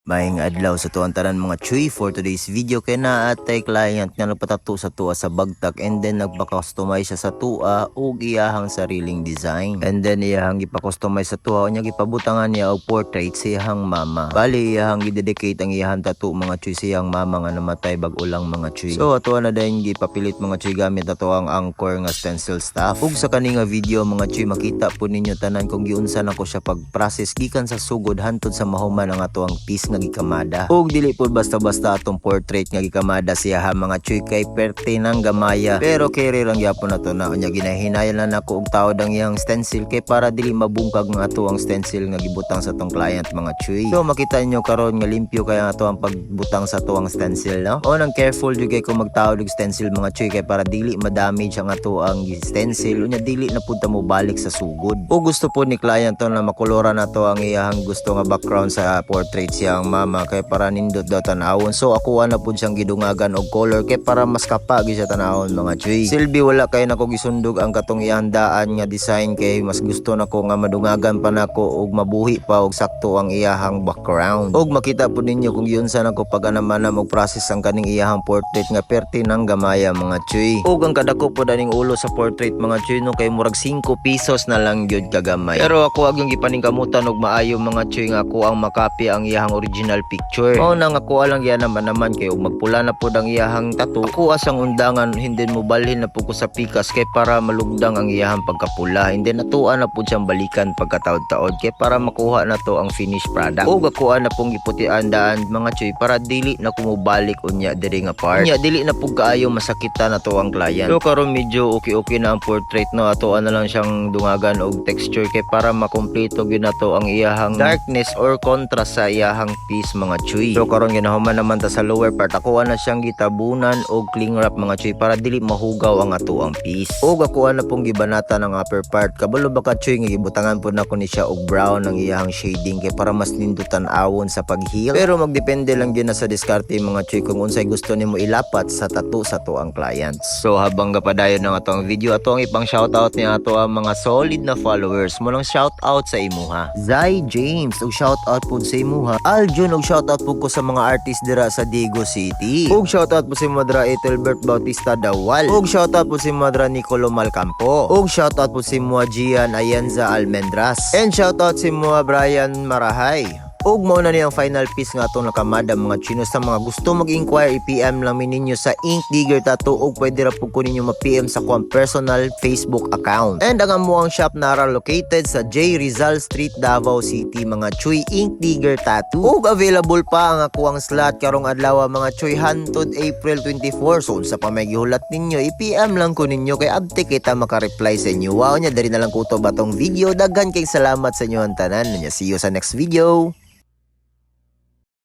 Maayong adlaw sa tuwang tanan mga chuy. For today's video kay naa atay client nga nagpatato sa tuwa sa bagtak and then nagpa-customize siya sa tuwa ug iyahang sariling design. And then iyahang gipa-customize sa tuwa nya gipabutangan niya og portrait sa iyahang mama. Bali iyahang gidedicate ang iyahang tattoo mga chuy sa iyang mama nga namatay bag-o lang mga chuy. So ato na dayon gipapilit mga chuy gamit ato ang Anchor nga stencil staff. Ug sa kani nga video mga chuy makita po ninyo tanan kung giunsa nako siya pag-process gikan sa sugod hantod sa mahuman ang ato ang piece nga gikamada. Ug dili po basta-basta atong portrait nga gikamada siya ha mga chuy kay perte nang gamaya. Pero kere lang gyapon nato na unya ginahinayan na nako og tawod ang iyang stencil kay para dili mabungkag nga ato ang stencil nga gibutang sa tong client mga chuy. So makita nyo karon nga limpyo kay ato ang pagbutang sa ato ang stencil no. O nang careful jud kay kung magtawod og stencil mga chuy kay para dili ma-damage ang ato ang stencil unya dili na pud ta mo balik sa sugod. O gusto po ni client to na makolora nato ang iyang gusto nga background sa portrait siyang mama kay para nindot daw tanawon. So ako na pud siyang gidungagan og color kay para mas kapag siya tanawon mga chuy. Silbi wala kay nako gisundog ang katong ihandaan nga design kay mas gusto nako nga madungagan pa nako og mabuhi pa og sakto ang iyahang background. Og makita pud ninyo kung giunsa nako pag-anamanam og process ang kaning iyahang portrait nga perti nang gamaya mga chuy. Og ang kadako pud aning ulo sa portrait mga chuy no kay murag 5 pesos na lang gyud kagamay. Pero ako agyong gipaningkamutan og maayo mga chuy nga ako ang makapi ang iyahang original picture. Mao nang ako lang yan naman kay ug magpula na pud ang iyahang tattoo. Ako asang undangan hindi mo balhin na pud ko sa pikas kay para malugdang ang iyahang pagkapula. Hindi natuan na pud siyang balikan pagkataod-taod kay para makuha na to ang finished product. Ug ako na pong giputian daan mga chuy para dili na kumubalik unya diri nga part. Unya dili na pud kaayo masakita na to ang client. So karon medyo okay na ang portrait no. Ato na lang siyang dungagan og texture kay para makumpleto gyud na to ang iyahang darkness or contrast sa iyahang piece mga chuy. So karon ginahuman naman ta sa lower part ako na siyang gitabunan og cling wrap mga chuy para dili mahugaw ang ato ang piece. Og ako na pong gibanata ng upper part kabalo ba ka chuy nga gibutangan pud nako ni siya og brown ang iyahang shading kay para mas nindutan awon sa pag-heal. Pero magdepende lang gyud na sa diskarte mga chuy kung unsay gusto nimo ilapat sa tattoo sa to ang clients. So habang gapadayon ng atong video ato ang ipang shoutout ni ato ang mga solid na followers mo lang shoutout sa imuha. Zai James og shoutout pud sa imuha. Aljun og shoutout pud ko sa mga artist dira sa Digo City. Og shoutout po si Madra Etelbert Bautista Dawal. Og shoutout po si Madra Nicolo Malcampo. Og shoutout po si Mua Gian Ayenza Almendras. And shoutout si Mua Brian Marahay. Og mao na niyang final piece nga atong nakamada mga chino. Sa mga gusto mag-inquire i-PM lang ninyo sa Ink Digger Tattoo og pwede ra pud ko ninyo ma-PM sa kuang personal Facebook account. And ang amuang shop nara located sa J. Rizal Street, Davao City mga chuy. Ink Digger Tattoo. Og available pa ang akuang slot karong adlaw mga chuy hantod April 24. So sa pa may gihulat ninyo i-PM lang ko ninyo kay abte kita maka-reply sa inyo. Wow nya diri na lang kutob atong video. Daghan kay salamat sa inyo ang tanan. See you sa next video.